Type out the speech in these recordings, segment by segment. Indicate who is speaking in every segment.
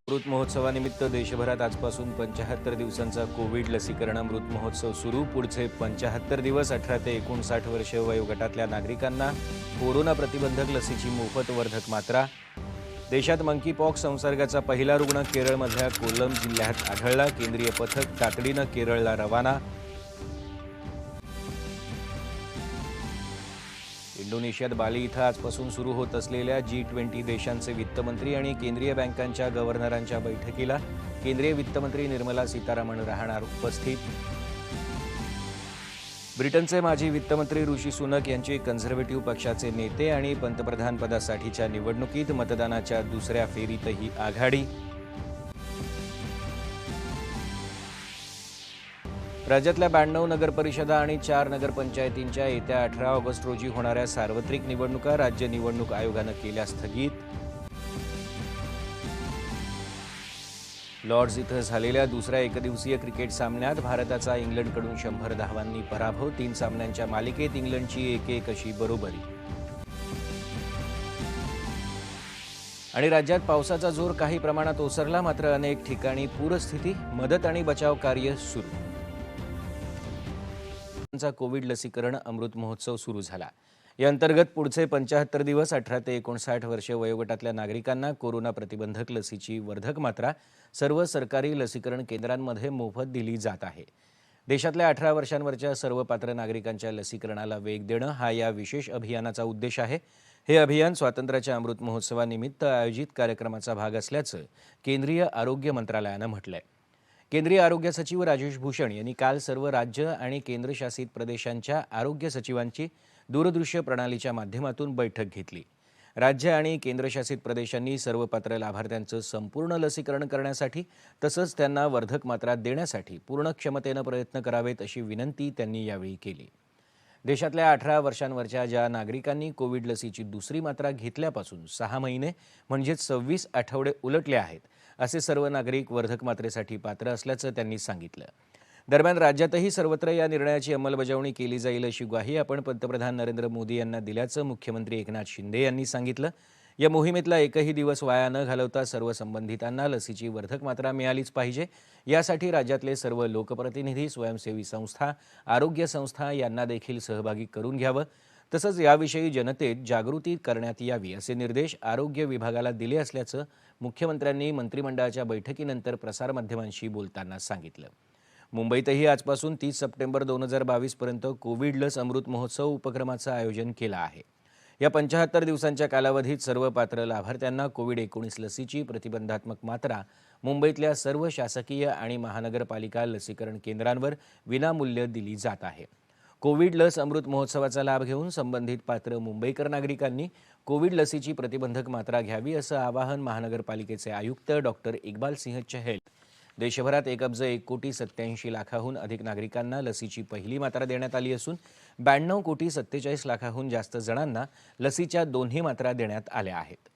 Speaker 1: अमृत महोत्सवानिमित्त देशभरात आजपासून 75 दिवसांचा कोविड लसीकरण अमृत महोत्सव सुरू। पुढचे 75 दिवस 18 ते 59 वर्ष वयोगटातल्या नागरिकांना कोरोना प्रतिबंधक लसीची मोफत वर्धक मात्रा। देशात मंकीपॉक्स संसर्गाचा पहिला रुग्ण केरळमधल्या कोल्लम जिल्ह्यात आढळला। केंद्रीय पथक तातडीनं केरळला रवाना। इंडोनेशियात बाली इथं आजपासून सुरू होत असलेल्या G20 देशांचे वित्तमंत्री आणि केंद्रीय बँकांच्या गव्हर्नरांच्या बैठकीला केंद्रीय वित्तमंत्री निर्मला सीतारामन राहणार उपस्थित। ब्रिटनचे माजी वित्तमंत्री ऋषी सुनक यांची कन्झर्व्हेटिव्ह पक्षाचे नेते आणि पंतप्रधानपदासाठीच्या निवडणुकीत मतदानाच्या दुसऱ्या फेरीतही आघाडी। राज्यातल्या 92 नगरपरिषदा आणि 4 नगरपंचायतींच्या येत्या 18 ऑगस्ट रोजी होणाऱ्या सार्वत्रिक निवडणुका राज्य निवडणूक आयोगानं केल्या स्थगित। लॉर्ड्स इथं झालेल्या दुसऱ्या एकदिवसीय क्रिकेट सामन्यात भारताचा इंग्लंडकडून 100 धावांनी पराभव। 3 सामन्यांच्या मालिकेत इंग्लंडची 1-1 अशी बरोबरी। आणि राज्यात पावसाचा जोर काही प्रमाणात ओसरला, मात्र अनेक ठिकाणी पूरस्थिती। मदत आणि बचाव कार्य सुरू। कोविड लसीकरण अमृत महोत्सव सुरू झाला। या अंतर्गत पुढचे 75 दिवस 18 ते 59 वर्ष वयोगटातल्या नागरिकांना कोरोना प्रतिबंधक लसीची वर्धक मात्रा सर्व सरकारी लसीकरण केंद्रांमध्ये मोफत दिली जात आहे। देशातल्या 18 वर्षांवरच्या सर्व पात्र नागरिकांच्या लसीकरणाला वेग देणं हा या विशेष अभियानाचा उद्देश आहे। हे अभियान स्वातंत्र्याच्या अमृत महोत्सवानिमित्त आयोजित कार्यक्रमाचा भाग असल्याचं केंद्रीय आरोग्य मंत्रालयानं म्हटलंय। केंद्रीय आरोग्य सचिव राजेश भूषण यांनी काल सर्व राज्य आणि केंद्रशासित प्रदेशांच्या आरोग्य सचिवांची दूरदृश्य प्रणालीच्या माध्यमातून बैठक घेतली। राज्य आणि केंद्रशासित प्रदेशांनी सर्व पात्र लाभार्थ्यांचं संपूर्ण लसीकरण करण्यासाठी तसंच त्यांना वर्धक मात्रा देण्यासाठी पूर्ण क्षमतेनं प्रयत्न करावेत अशी विनंती त्यांनी यावेळी केली। देशातल्या 18 वर्षांवरच्या ज्या नागरिकांनी कोविड लसीची दुसरी मात्रा घेतल्यापासून 6 महिने म्हणजेच 26 आठवडे उलटले आहेत असे सर्व नागरिक वर्धक मात्रेसाठी पात्र असल्याचं त्यांनी सांगितलं। दरम्यान राज्यातही सर्वत्र या निर्णयाची अंमलबजावणी केली जाईल अशी ग्वाही आपण पंतप्रधान नरेंद्र मोदी यांना दिल्याचं मुख्यमंत्री एकनाथ शिंदे यांनी सांगितलं। या मोहिमेतला एकही दिवस वाया न घालवता सर्व संबंधितांना लसीची वर्धक मात्रा मिळालीच पाहिजे, यासाठी राज्यातले सर्व लोकप्रतिनिधी, स्वयंसेवी संस्था, आरोग्य संस्था यांना देखील सहभागी करून घ्यावं। तसंच याविषयी जनतेत जागृती करण्यात यावी असे निर्देश आरोग्य विभागाला दिले असल्याचं मुख्यमंत्र्यांनी मंत्रिमंडळाच्या बैठकीनंतर प्रसारमाध्यमांशी बोलताना सांगितलं। मुंबईतही आजपासून 30 सप्टेंबर 2022 पर्यंत कोविड लस अमृत महोत्सव उपक्रमाचं आयोजन केलं आहे। या 75 दिवसांच्या कालावधीत सर्व पात्र लाभार्थ्यांना कोविड-19 लसीची प्रतिबंधात्मक मात्रा मुंबईतल्या सर्व शासकीय आणि महानगरपालिका लसीकरण केंद्रांवर विनामूल्य दिली जात आहे। कोविड लस अमृत महोत्सवाचा लाभ घेऊन संबंधित पात्र मुंबईकर नागरिकांनी कोविड लसीची प्रतिबंधक मात्रा घ्यावी असं आवाहन महानगरपालिकेचे आयुक्त डॉक्टर इक्बाल सिंह चहल। देशभरात 1,87,87,00,000 अधिक नागरिकांना लसीची पहिली मात्रा देण्यात आली असून 92,47,00,000 जास्त जणांना लसीच्या दोन्ही मात्रा देण्यात आल्या आहेत।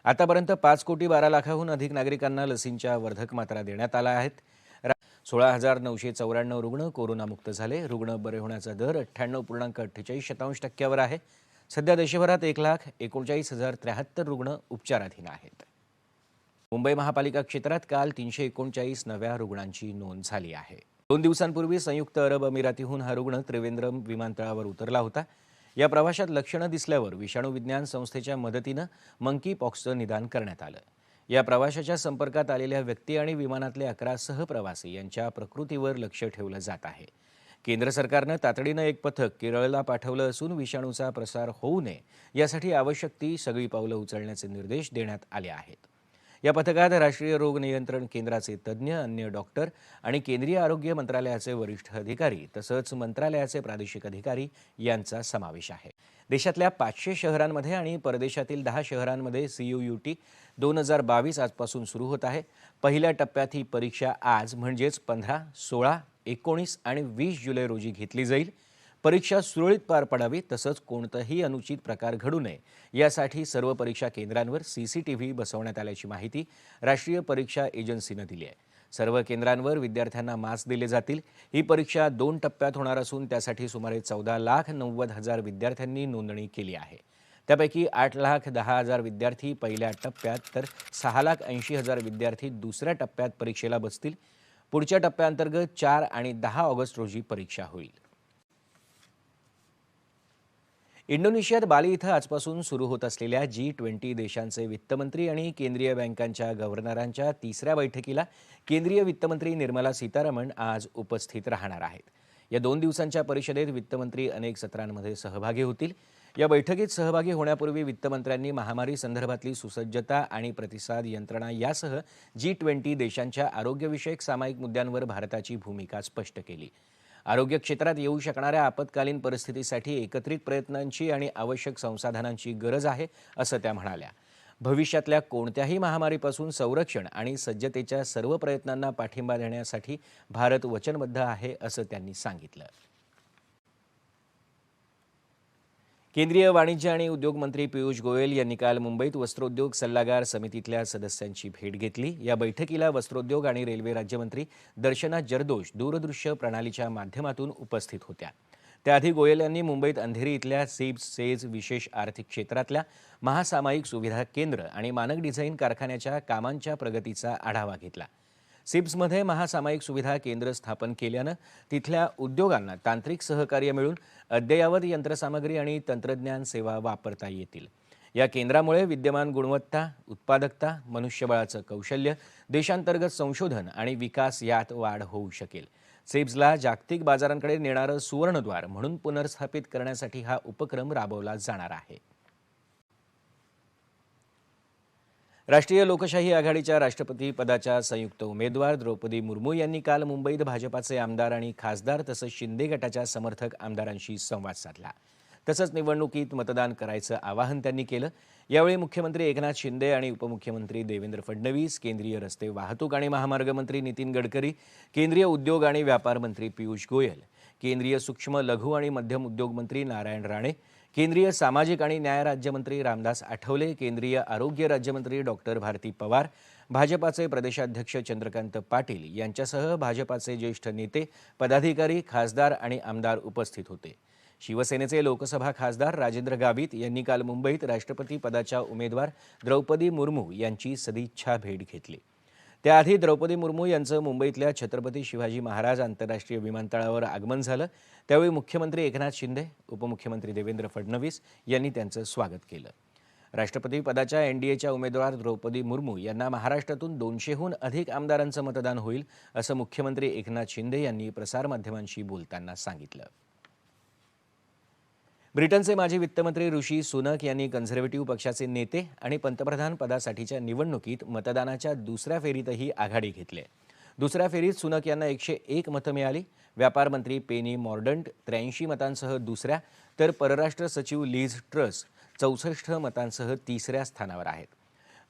Speaker 1: आतापर्यंत 5,12,00,000 अधिक नागरिकांना लसींच्या वर्धक मात्रा देण्यात आल्या आहेत। 16,994 रुग्ण कोरोनामुक्त झाले। रुग्ण बरे होण्याचा दर 98.48% आहे। सध्या देशभरात 1,39,073 रुग्ण उपचाराधीन आहेत। मुंबई महापालिका क्षेत्रात काल 339 नव्या रुग्णांची नोंद झाली आहे। 2 दिवसांपूर्वी संयुक्त अरब अमिरातीहून हा रुग्ण त्रिवेंद्रम विमानतळावर उतरला होता। या प्रवाशात लक्षणं दिसल्यावर विषाणू विज्ञान संस्थेच्या मदतीनं मंकीपॉक्सचं निदान करण्यात आलं। या प्रवाशाच्या संपर्कात आलेल्या व्यक्ती आणि विमानातले 11 सहप्रवासी यांच्या प्रकृतीवर लक्ष ठेवलं जात आहे। केंद्र सरकारनं तातडीनं एक पथक केरळला पाठवलं असून विषाणूचा प्रसार होऊ नये यासाठी आवश्यक ती सगळी पावलं उचलण्याचे निर्देश देण्यात आले आहेत। या पथकात राष्ट्रीय रोग नियंत्रण केंद्राचे तज्ज्ञ, अन्य डॉक्टर आणि केंद्रीय आरोग्य मंत्रालयाचे वरिष्ठ अधिकारी तसंच मंत्रालयाचे प्रादेशिक अधिकारी यांचा समावेश आहे। देशातल्या 500 शहरांमध्ये आणि परदेशातील 10 शहरांमध्ये CUUT 2022 आजपासून सुरू होत आहे। पहिल्या टप्प्यात ही परीक्षा आज म्हणजेच 15, 16, 19 आणि 20 जुलै रोजी घेतली जाईल। परीक्षा सुरळीत पार पडावी तसंच कोणताही अनुचित प्रकार घडू नये यासाठी सर्व परीक्षा केंद्रांवर CCTV बसवण्यात आल्याची माहिती राष्ट्रीय परीक्षा एजन्सीनं दिली आहे। सर्व केंद्रांवर विद्यार्थ्यांना मास्क दिले जातील। ही परीक्षा 2 टप्प्यात होणार असून त्यासाठी सुमारे 14,90,000 विद्यार्थ्यांनी नोंदणी केली आहे। त्यापैकी 8,10,000 विद्यार्थी पहिल्या टप्प्यात तर 6,80,000 विद्यार्थी दुसऱ्या टप्प्यात परीक्षेला बसतील. पुढच्या टप्प्याअंतर्गत 4 आणि 10 ऑगस्ट रोजी परीक्षा होईल. इंडोनेशियात बाली इथं आजपासून सुरू होत असलेल्या G20 देशांचे वित्तमंत्री आणि केंद्रीय बँकांच्या गव्हर्नरांच्या तिसऱ्या बैठकीला केंद्रीय वित्तमंत्री निर्मला सीतारामन आज उपस्थित राहणार आहेत. या 2 दिवसांच्या परिषदेत वित्तमंत्री अनेक सत्रांमध्ये सहभागी होतील. या बैठकीत सहभागी होण्यापूर्वी वित्तमंत्र्यांनी महामारी संदर्भातली सुसज्जता आणि प्रतिसाद यंत्रणा यासह G20 देशांच्या आरोग्यविषयक सामायिक मुद्द्यांवर भारताची भूमिका स्पष्ट केली. आरोग्य क्षेत्रात येऊ शकणाऱ्या आपत्कालीन परिस्थितीसाठी एकत्रित प्रयत्नांची आणि आवश्यक संसाधनांची गरज आहे, असं त्या म्हणाल्या. भविष्यातल्या कोणत्याही महामारीपासून संरक्षण आणि सज्जतेच्या सर्व प्रयत्नांना पाठिंबा देण्यासाठी भारत वचनबद्ध आहे, असं त्यांनी सांगितलं. केंद्रीय वाणिज्य आणि उद्योग मंत्री पियुष गोयल यांनी काल मुंबईत वस्त्रोद्योग सल्लागार समितीतल्या सदस्यांची भेट घेतली. या बैठकीला वस्त्रोद्योग आणि रेल्वे राज्यमंत्री दर्शना जरदोश दूरदृश्य प्रणालीच्या माध्यमातून उपस्थित होत्या. त्याआधी गोयल यांनी मुंबईत अंधेरी इथल्या सेज विशेष आर्थिक क्षेत्रातल्या महासामायिक सुविधा केंद्र आणि मानक डिझाईन कारखान्याच्या कामांच्या प्रगतीचा आढावा घेतला. सिप्समध्ये महासामायिक सुविधा केंद्र स्थापन केल्यानं तिथल्या उद्योगांना तांत्रिक सहकार्य मिळून अद्ययावत यंत्रसामग्री आणि तंत्रज्ञान सेवा वापरता येतील. या केंद्रामुळे विद्यमान गुणवत्ता, उत्पादकता, मनुष्यबळाचं कौशल्य, देशांतर्गत संशोधन आणि विकास यात वाढ होऊ शकेल. सिप्सला जागतिक बाजारांकडे नेणारं सुवर्णद्वार म्हणून पुनर्स्थापित करण्यासाठी हा उपक्रम राबवला जाणार आहे. राष्ट्रीय लोकशाही आघाडीच्या राष्ट्रपती पदाच्या संयुक्त उमेदवार द्रौपदी मुर्मू यांनी काल मुंबईत भाजपाचे आमदार आणि खासदार तसंच शिंदे गटाच्या समर्थक आमदारांशी संवाद साधला. तसंच निवडणुकीत मतदान करायचं आवाहन त्यांनी केलं. यावेळी मुख्यमंत्री एकनाथ शिंदे आणि उपमुख्यमंत्री देवेंद्र फडणवीस, केंद्रीय रस्ते वाहतूक आणि महामार्ग मंत्री नितीन गडकरी, केंद्रीय उद्योग आणि व्यापार मंत्री पियुष गोयल, केंद्रीय सूक्ष्म लघु आणि मध्यम उद्योग मंत्री नारायण राणे, केंद्रीय सामाजिक आणि न्याय राज्यमंत्री रामदास आठवले, केंद्रीय आरोग्य राज्यमंत्री डॉक्टर भारती पवार, भाजपाचे प्रदेशाध्यक्ष चंद्रकांत पाटील यांच्यासह भाजपाचे ज्येष्ठ नेते, पदाधिकारी, खासदार आणि आमदार उपस्थित होते. शिवसेनेचे लोकसभा खासदार राजेंद्र गावित यांनी काल मुंबईत राष्ट्रपती पदाच्या उमेदवार द्रौपदी मुर्मू यांची सदिच्छा भेट घेतली. त्याआधी द्रौपदी मुर्मू यांचं मुंबईतल्या छत्रपती शिवाजी महाराज आंतरराष्ट्रीय विमानतळावर आगमन झालं. त्यावेळी मुख्यमंत्री एकनाथ शिंदे, उपमुख्यमंत्री देवेंद्र फडणवीस यांनी त्यांचं स्वागत केलं. राष्ट्रपती पदाच्या एनडीएच्या उमेदवार द्रौपदी मुर्मू यांना महाराष्ट्रातून 200हून अधिक आमदारांचं मतदान होईल, असं मुख्यमंत्री एकनाथ शिंदे यांनी प्रसारमाध्यमांशी बोलताना सांगितलं. ब्रिटनचे माजी वित्तमंत्री ऋषी सुनक यांनी कन्झर्व्हेटिव्ह पक्षाचे नेते आणि पंतप्रधान पदासाठीच्या निवडणुकीत मतदानाच्या दुसऱ्या फेरीतही आघाडी घेतली. दुसऱ्या फेरीत सुनक यांना 101 मतं मिळाली. व्यापार मंत्री पेनी मॉर्डंट 83 मतांसह दुसऱ्या, तर परराष्ट्र सचिव लिझ ट्रस 64 मतांसह तिसऱ्या स्थानावर आहेत.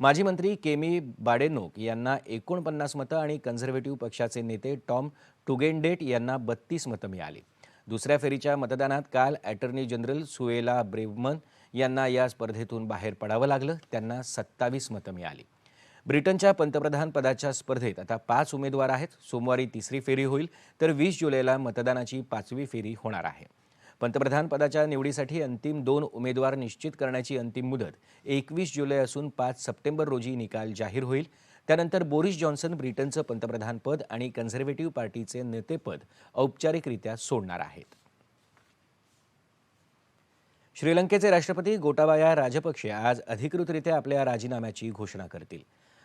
Speaker 1: माजी मंत्री केमी बाडेनोक यांना 49 मतं आणि कन्झर्व्हेटिव्ह पक्षाचे नेते टॉम टुगेंडेट यांना 32 मतं मिळाली. दुसऱ्या फेरीच्या मतदानात काल अॅटर्नी जनरल सुएला ब्रेवमन यांना या स्पर्धेतून बाहेर पडावं लागलं. त्यांना 27 मतं मिळाली. ब्रिटनच्या पंतप्रधान पदाच्या स्पर्धेत आता 5 उमेदवार आहेत. सोमवारी तिसरी फेरी होईल, तर 20 जुलैला मतदानाची 5वी फेरी होणार आहे. पंतप्रधान पदाच्या निवडीसाठी अंतिम 2 उमेदवार निश्चित करण्याची अंतिम मुदत 21 जुलै असून 5 सप्टेंबर रोजी निकाल जाहीर होईल. त्यानंतर बोरिस जॉन्सन ब्रिटनचं पंतप्रधानपद आणि कन्झर्व्हेटिव्ह पार्टीचे नेतेपद औपचारिकरित्या सोडणार आहेत. श्रीलंकेचे राष्ट्रपती गोटाबाया राजपक्षे आज अधिकृतरित्या आपल्या राजीनाम्याची घोषणा करतील.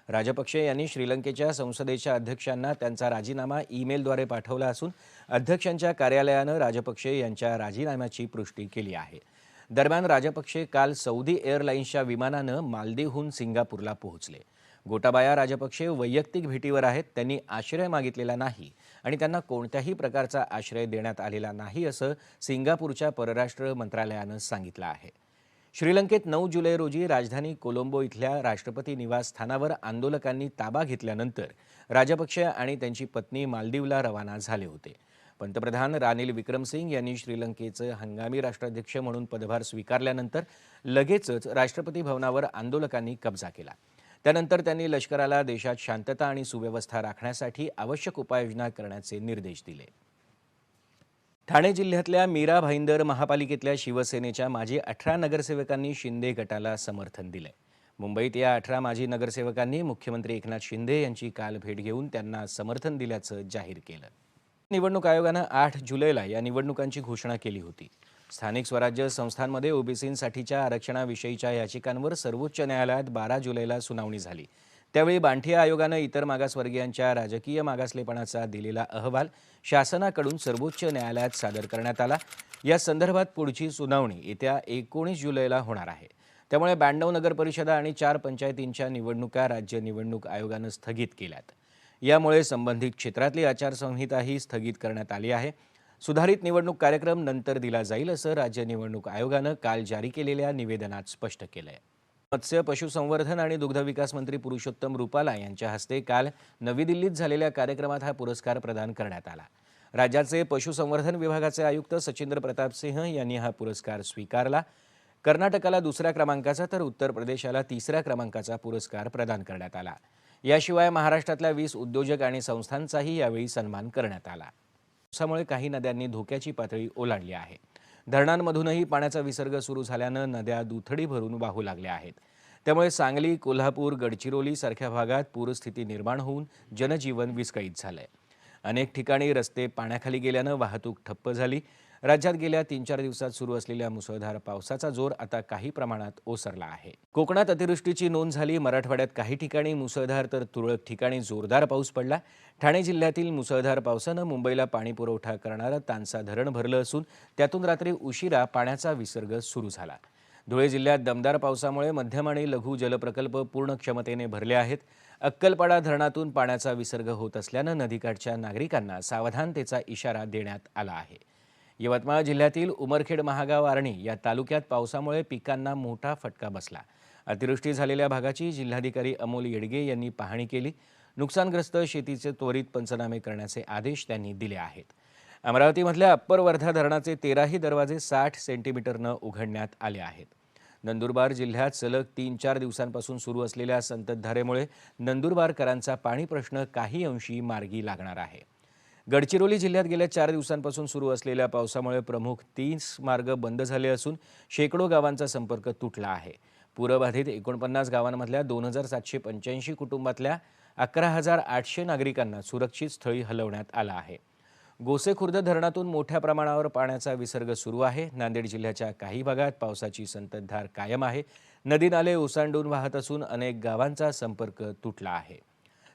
Speaker 1: राजपक्षे यांनी श्रीलंकेच्या संसदेच्या अध्यक्षांना त्यांचा राजीनामा ईमेलद्वारे पाठवला असून अध्यक्षांच्या कार्यालयानं राजपक्षे यांच्या राजीनाम्याची पुष्टी केली आहे. दरम्यान राजपक्षे काल सौदी एअरलाईन्सच्या विमानानं मालदीवहून सिंगापूरला पोहोचले. गोटाबाया राजपक्षे वैयक्तिक भेटीवर आहेत. त्यांनी आश्रय मागितलेला नाही आणि त्यांना कोणत्याही प्रकारचा आश्रय देण्यात आलेला नाही, असं सिंगापूरच्या परराष्ट्र मंत्रालयानं सांगितलं आहे. श्रीलंकेत 9 जुलै रोजी राजधानी कोलंबो इथल्या राष्ट्रपती निवासस्थानावर आंदोलकांनी ताबा घेतल्यानंतर राजपक्षे आणि त्यांची पत्नी मालदीवला रवाना झाले होते. पंतप्रधान रानिल विक्रमसिंग यांनी श्रीलंकेचे हंगामी राष्ट्राध्यक्ष म्हणून पदभार स्वीकारल्यानंतर लगेचच राष्ट्रपती भवनावर आंदोलकांनी कब्जा केला. त्यानंतर त्यांनी लष्कराला देशात शांतता आणि सुव्यवस्था राखण्यासाठी आवश्यक उपाययोजना करण्याचे निर्देश दिले. ठाणे जिल्ह्यातल्या मीरा भाईंदर महापालिकेतल्या शिवसेनेच्या माजी 18 नगरसेवकांनी शिंदे गटाला समर्थन दिलंय. मुंबईत या 18 माजी नगरसेवकांनी मुख्यमंत्री एकनाथ शिंदे यांची काल भेट घेऊन त्यांना समर्थन दिल्याचं जाहीर केलं. निवडणूक आयोगानं 8 जुलैला या निवडणुकांची घोषणा केली होती. स्थानिक स्वराज्य संस्थांमध्ये ओबीसींसाठीच्या आरक्षणाविषयीच्या याचिकांवर सर्वोच्च न्यायालयात 12 जुलैला सुनावणी झाली. त्यावेळी बांठिया आयोगानं इतर मागासवर्गीयांच्या राजकीय मागासलेपणाचा दिलेला अहवाल शासनाकडून सर्वोच्च न्यायालयात सादर करण्यात आला. या संदर्भात पुढची सुनावणी येत्या 19 जुलैला होणार आहे. त्यामुळे 92 नगरपरिषदा आणि 4 पंचायतींच्या निवडणुका राज्य निवडणूक आयोगानं स्थगित केल्यात. यामुळे संबंधित क्षेत्रातली आचारसंहिताही स्थगित करण्यात आली आहे. सुधारित निवडणूक कार्यक्रम नंतर दिला जाईल असं राज्य निवडणूक आयोगानं काल जारी केलेल्या निवेदनात स्पष्ट केलंय. मत्स्य पशुसंवर्धन आणि दुग्धविकास मंत्री पुरुषोत्तम रुपाला यांच्या हस्ते काल नवी दिल्लीत झालेल्या कार्यक्रमात हा पुरस्कार प्रदान करण्यात आला. राज्याचे पशुसंवर्धन विभागाचे आयुक्त सचिंद्र प्रताप सिंह यांनी हा पुरस्कार स्वीकारला. कर्नाटकाला 2ऱ्या क्रमांकाचा तर उत्तर प्रदेशाला 3ऱ्या क्रमांकाचा पुरस्कार प्रदान करण्यात आला. याशिवाय महाराष्ट्रातल्या 20 उद्योजक आणि संस्थांचाही यावेळी सन्मान करण्यात आला. पावसामुळे काही नद्यांनी धोक्याची पातळी ओलांडली आहे. धरणांमधूनही पाण्याचा विसर्ग सुरू झाल्यानं नद्या दुथडी भरून वाहू लागल्या आहेत. त्यामुळे सांगली, कोल्हापूर, गडचिरोली सारख्या भागात पूरस्थिती निर्माण होऊन जनजीवन विस्कळीत झालंय. अनेक ठिकाणी रस्ते पाण्याखाली गेल्यानं वाहतूक ठप्प झाली. राज्यात गेल्या 3-4 दिवसात सुरू असलेल्या मुसळधार पावसाचा जोर आता काही प्रमाणात ओसरला आहे. कोकणात अतिवृष्टीची नोंद झाली. मराठवाड्यात काही ठिकाणी मुसळधार तर तुरळक ठिकाणी जोरदार पाऊस पडला. ठाणे जिल्ह्यातील मुसळधार पावसानं मुंबईला पाणीपुरवठा करणारं तानसा धरण भरलं असून त्यातून रात्री उशिरा पाण्याचा विसर्ग सुरू झाला. धुळे जिल्ह्यात दमदार पावसामुळे मध्यम आणि लघु जलप्रकल्प पूर्ण क्षमतेने भरले आहेत. अक्कलपाडा धरणातून पाण्याचा विसर्ग होत असल्यानं नदीकाठच्या नागरिकांना सावधानतेचा इशारा देण्यात आला आहे. यवतमाळ जिल्ह्यातील उमरखेड, महागाव, आर्णी या तालुक्यात पावसामुळे पिकांना मोठा फटका बसला. अतिवृष्टी झालेल्या भागाची जिल्हाधिकारी अमोल येडगे यांनी पाहणी केली. नुकसानग्रस्त शेतीचे त्वरित पंचनामे करण्याचे आदेश त्यांनी दिले आहेत. अमरावतीमधल्या अप्पर वर्धा धरणाचे 13ही दरवाजे 60 सेंटीमीटरनं उघडण्यात आले आहेत. नंदुरबार जिल्ह्यात सलग 3-4 दिवसांपासून सुरू असलेल्या संततधारेमुळे नंदुरबारकरांचा पाणी प्रश्न काही अंशी मार्गी लागणार आहे. गडचिरोली जिल्ह्यात गेल्या 4 दिवसांपासून सुरू असलेल्या पावसामुळे प्रमुख 30 मार्ग बंद झाले असून शेकडो गावांचा संपर्क तुटला आहे. पूरबाधित 49 गावांमधल्या 2785 कुटुंबातल्या 11,800 नागरिकांना सुरक्षित स्थळी हलवण्यात आलं आहे. गोसेखुर्द धरणातून मोठ्या प्रमाणावर पाण्याचा विसर्ग सुरू आहे. नांदेड जिल्ह्याच्या काही भागात पावसाची संततधार कायम आहे. नदी नाले ओसांडून वाहत असून अनेक गावांचा संपर्क तुटला आहे.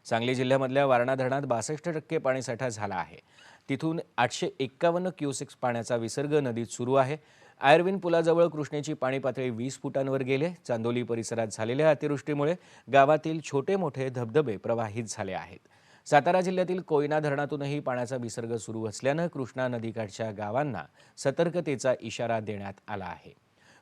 Speaker 1: सांगली जिल्ह्यामधल्या वारणा धरणात 62% पाणीसाठा झाला आहे. तिथून 851 क्युसेक्स पाण्याचा विसर्ग नदीत सुरू आहे. आयर्विन पुलाजवळ कृष्णेची पाणी पातळी 20 फुटांवर गेले. चांदोली परिसरात झालेल्या अतिवृष्टीमुळे गावातील छोटे मोठे धबधबे प्रवाहित झाले आहेत. सातारा जिल्ह्यातील कोयना धरणातूनही पाण्याचा विसर्ग सुरू असल्यानं कृष्णा नदीकाठच्या गावांना सतर्कतेचा इशारा देण्यात आला आहे.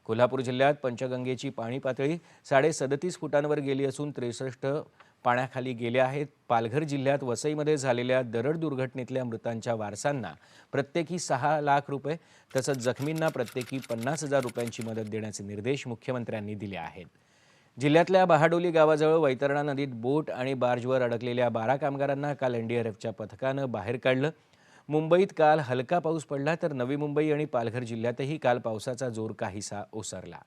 Speaker 1: कोल्हापूर जिल्ह्यात पंचगंगेची पाणी पातळी 37.5 फुटांवर गेली असून 63 पाण्याखाली गेले आहेत. पालघर जिल्ह्यात वसईमध्ये झालेल्या दरड दुर्घटनेतल्या मृतांच्या वारसांना प्रत्येकी 6 लाख रुपये तसंच जखमींना प्रत्येकी 50,000 रुपयांची मदत देण्याचे निर्देश मुख्यमंत्र्यांनी दिले आहेत. जिल्ह्यातल्या बहाडोली गावाजवळ वैतरणा नदीत बोट आणि बार्जवर अडकलेल्या 12 कामगारांना काल एनडीआरएफच्या पथकानं बाहेर काढलं. मुंबईत काल हलका पाऊस पडला तर नवी मुंबई आणि पालघर जिल्ह्यातही काल पावसाचा जोर काहीसा ओसरला.